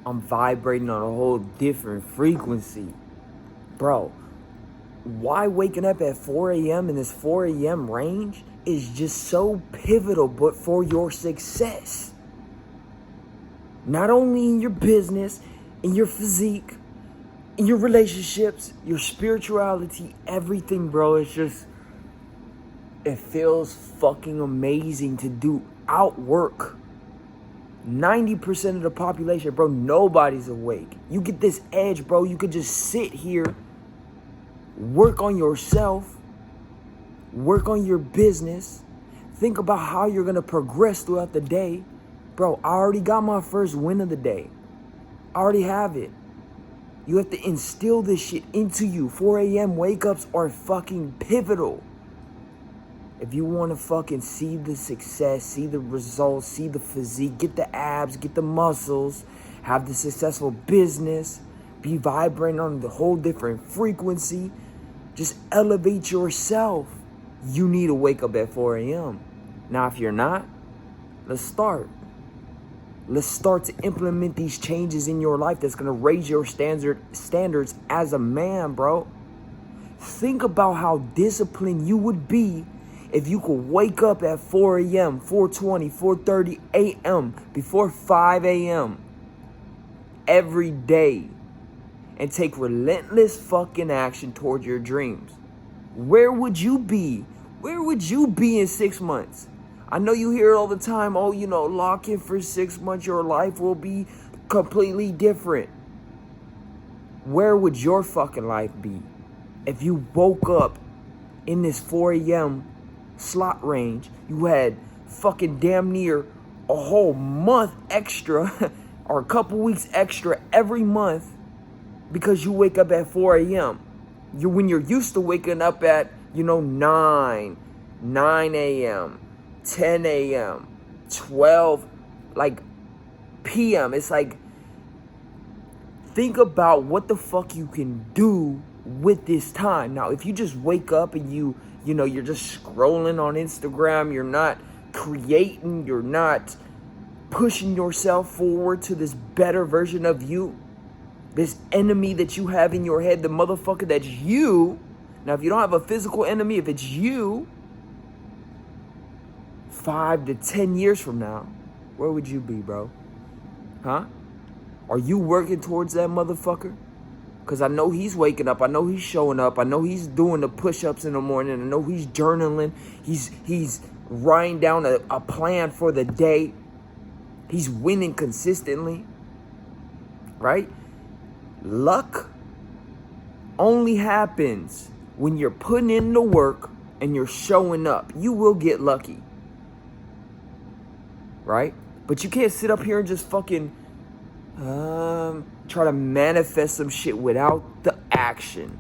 I'm vibrating on a whole different frequency. Bro, why waking up at 4 a.m. in this 4 a.m. range is just so pivotal, but for your success. Not only in your business, in your physique, in your relationships, your spirituality, everything, bro. It's just, it feels fucking amazing to do outwork. 90% of the population, bro, nobody's awake. You get this edge, bro. You could just sit here, work on yourself, work on your business, think about how you're going to progress throughout the day. Bro, I already got my first win of the day. I already have it. You have to instill this shit into you. 4 a.m. wake-ups are fucking pivotal. If you want to fucking see the success, see the results, see the physique, get the abs, get the muscles, have the successful business, be vibrating on the whole different frequency, just elevate yourself, you need to wake up at 4 a.m. Now, if you're not, let's start. Let's start to implement these changes in your life that's going to raise your standards as a man, bro. Think about how disciplined you would be if you could wake up at 4 a.m., 4:20, 4:30 a.m., before 5 a.m. every day and take relentless fucking action toward your dreams. Where would you be? Where would you be in 6 months? I know you hear it all the time. Oh, lock in for 6 months. Your life will be completely different. Where would your fucking life be if you woke up in this 4 a.m. slot range? You had fucking damn near a whole month extra or a couple weeks extra every month because you wake up at 4 a.m. When you're used to waking up at, 9 a.m., 10 a.m., 12, p.m. It's like, think about what the fuck you can do with this time. Now, if you just wake up and you're just scrolling on Instagram, you're not creating, you're not pushing yourself forward to this better version of you, this enemy that you have in your head, the motherfucker that's you. Now, if you don't have a physical enemy, if it's you, 5 to 10 years from now, where would you be, bro? Huh? Are you working towards that motherfucker? Because I know he's waking up. I know he's showing up. I know he's doing the push-ups in the morning. I know he's journaling. He's writing down a plan for the day. He's winning consistently. Right? Luck only happens when you're putting in the work and you're showing up. You will get lucky. Right? But you can't sit up here and just fucking try to manifest some shit without the action.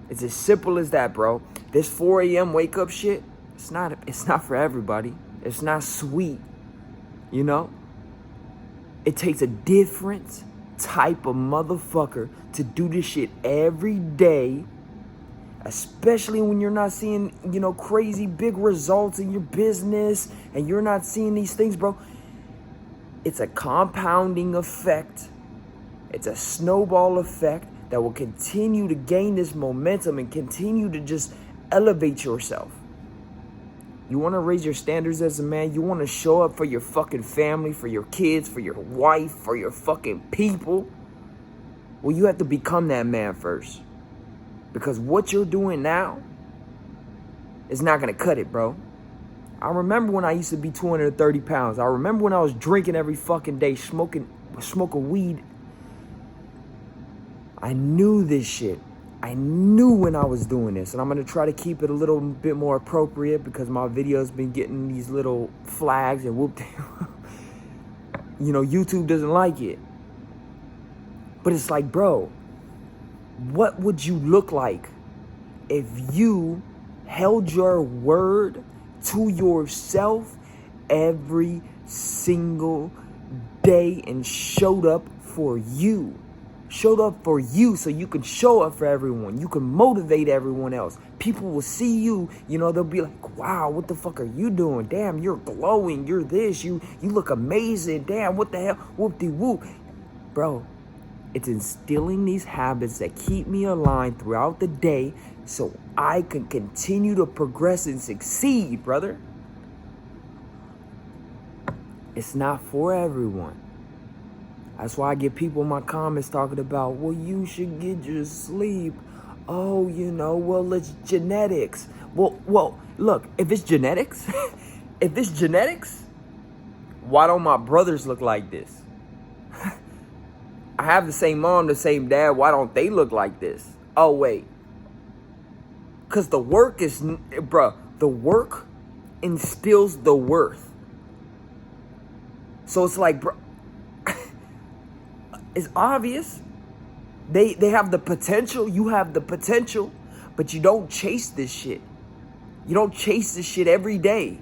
It's as simple as that, bro. This 4 a.m. wake up shit, it's not for everybody. It's not sweet. It takes a different type of motherfucker to do this shit every day, especially when you're not seeing, crazy big results in your business and you're not seeing these things, bro. It's a compounding effect. It's a snowball effect that will continue to gain this momentum and continue to just elevate yourself. You want to raise your standards as a man? You want to show up for your fucking family, for your kids, for your wife, for your fucking people? Well, you have to become that man first. Because what you're doing now is not going to cut it, bro. I remember when I used to be 230 pounds. I remember when I was drinking every fucking day, smoking weed. I knew this shit. I knew when I was doing this. And I'm going to try to keep it a little bit more appropriate because my video's been getting these little flags and whoop. YouTube doesn't like it. But it's like, bro, what would you look like if you held your word to yourself every single day and showed up for you? showed up for you so you can show up for everyone. You can motivate everyone else. People will see you, they'll be like, wow, what the fuck are you doing? Damn, you're glowing. You're this. You look amazing. Damn, what the hell? Whoop-de-whoop. Bro, it's instilling these habits that keep me aligned throughout the day so I can continue to progress and succeed, brother. It's not for everyone. That's why I get people in my comments talking about, well, you should get your sleep. Oh, well, it's genetics. Well, look, if it's genetics, why don't my brothers look like this? I have the same mom, the same dad. Why don't they look like this? Oh, wait. Because the work instills the worth. So it's like, bro, it's obvious. They have the potential. You have the potential, but you don't chase this shit. You don't chase this shit every day.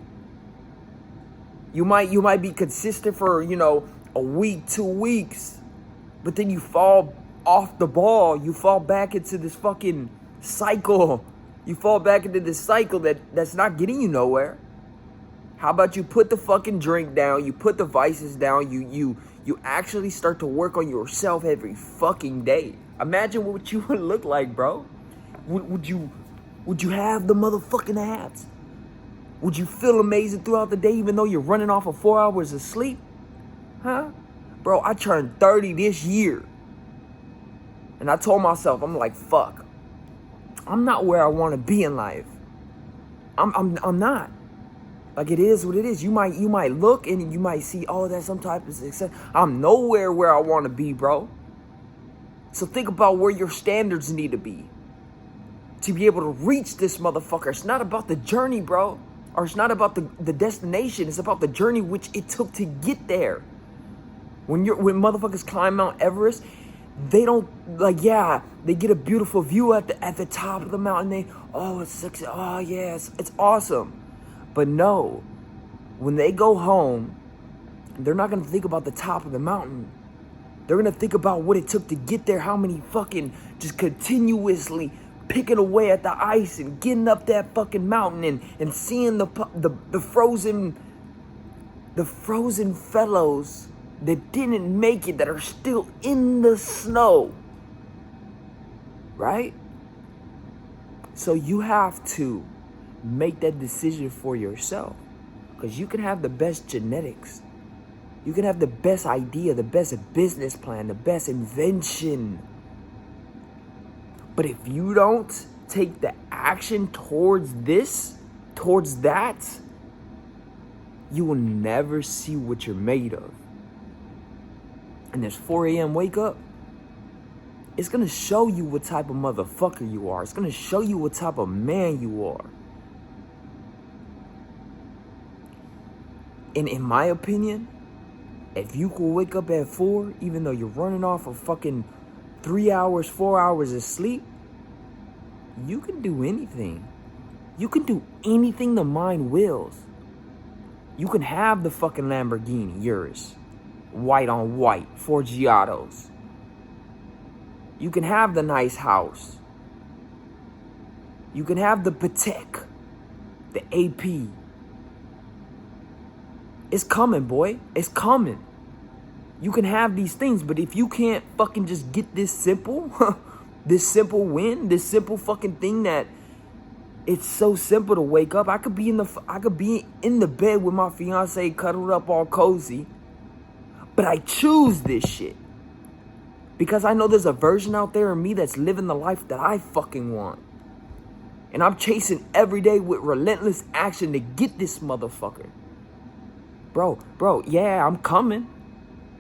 You might be consistent for, a week, 2 weeks, but then you fall off the ball. You fall back into this fucking cycle. You fall back into this cycle that's not getting you nowhere. How about you put the fucking drink down, you put the vices down, you actually start to work on yourself every fucking day. Imagine what you would look like, bro. Would you have the motherfucking abs? Would you feel amazing throughout the day even though you're running off of 4 hours of sleep? Huh? Bro, I turned 30 this year. And I told myself, I'm like, fuck. I'm not where I want to be in life. I'm not. Like, it is what it is. You might look and you might see, oh, that's some type of success. I'm nowhere where I want to be, bro. So think about where your standards need to be to be able to reach this motherfucker. It's not about the journey, bro. Or it's not about the destination. It's about the journey which it took to get there. When motherfuckers climb Mount Everest, they don't, they get a beautiful view at the top of the mountain. It's sexy. Oh, yeah, it's awesome. But no, when they go home, they're not going to think about the top of the mountain. They're going to think about what it took to get there, how many fucking just continuously picking away at the ice and getting up that fucking mountain and seeing the frozen fellows that didn't make it, that are still in the snow. Right? So you have to make that decision for yourself, because you can have the best genetics, you can have the best idea, the best business plan, the best invention, but if you don't take the action towards that, you will never see what you're made of. And this 4 a.m. wake up, it's gonna show you what type of motherfucker you are. It's gonna show you what type of man you are. And in my opinion, if you could wake up at 4, even though you're running off of fucking 3 hours, 4 hours of sleep, you can do anything. You can do anything the mind wills. You can have the fucking Lamborghini, yours. White on white, 4 Giottos. You can have the nice house. You can have the Patek, the AP. It's coming, boy. It's coming. You can have these things, but if you can't fucking just get this simple, this simple win, this simple fucking thing that it's so simple to wake up. I could be in the bed with my fiance, cuddled up all cozy, but I choose this shit because I know there's a version out there of me that's living the life that I fucking want. And I'm chasing every day with relentless action to get this motherfucker. Bro, yeah, I'm coming.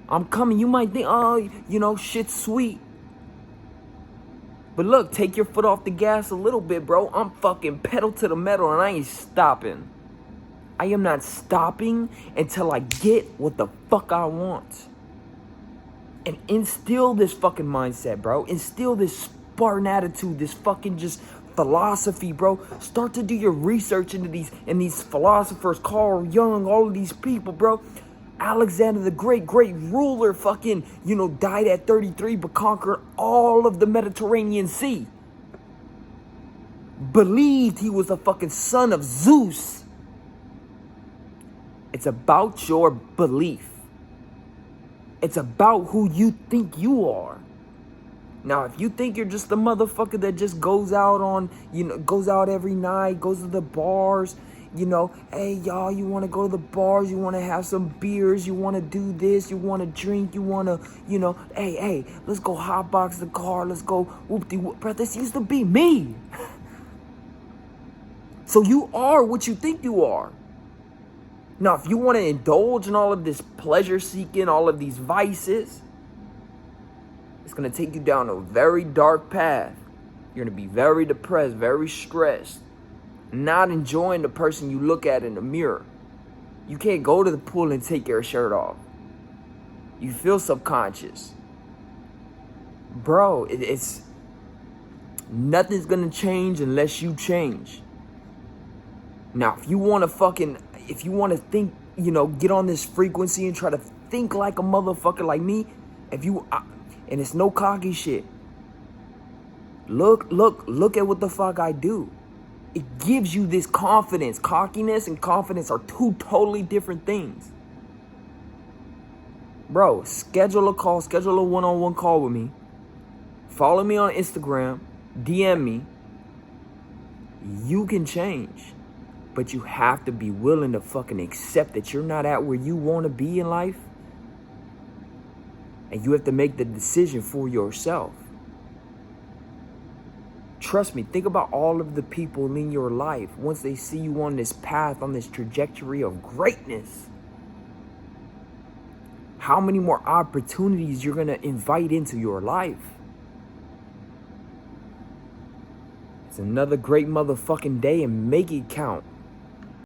You might think, shit's sweet. But look, take your foot off the gas a little bit, bro. I'm fucking pedal to the metal and I ain't stopping. I am not stopping until I get what the fuck I want. And instill this fucking mindset, bro. Instill this Spartan attitude, this fucking just philosophy, bro. Start to do your research into these philosophers, Carl Jung, all of these people, bro. Alexander the great ruler fucking, died at 33 but conquered all of the Mediterranean Sea. Believed he was a fucking son of Zeus. It's about your belief. It's about who you think you are. Now, if you think you're just a motherfucker that just goes out goes out every night, goes to the bars, hey, y'all, you want to go to the bars, you want to have some beers, you want to do this, you want to drink, you want to, hey, let's go hotbox the car, let's go whoop-de-whoop. Bro, this used to be me. So you are what you think you are. Now, if you want to indulge in all of this pleasure seeking, all of these vices, it's going to take you down a very dark path. You're going to be very depressed, very stressed, not enjoying the person you look at in the mirror. You can't go to the pool and take your shirt off. You feel subconscious. Bro, it's nothing's going to change unless you change. Now, if you want to think, get on this frequency and try to think like a motherfucker like me, and it's no cocky shit. Look at what the fuck I do. It gives you this confidence. Cockiness and confidence are two totally different things. Bro, schedule a one-on-one call with me. Follow me on Instagram, DM me. You can change. But you have to be willing to fucking accept that you're not at where you want to be in life. And you have to make the decision for yourself. Trust me, think about all of the people in your life. Once they see you on this path, on this trajectory of greatness, how many more opportunities you're going to invite into your life. It's another great motherfucking day, and make it count.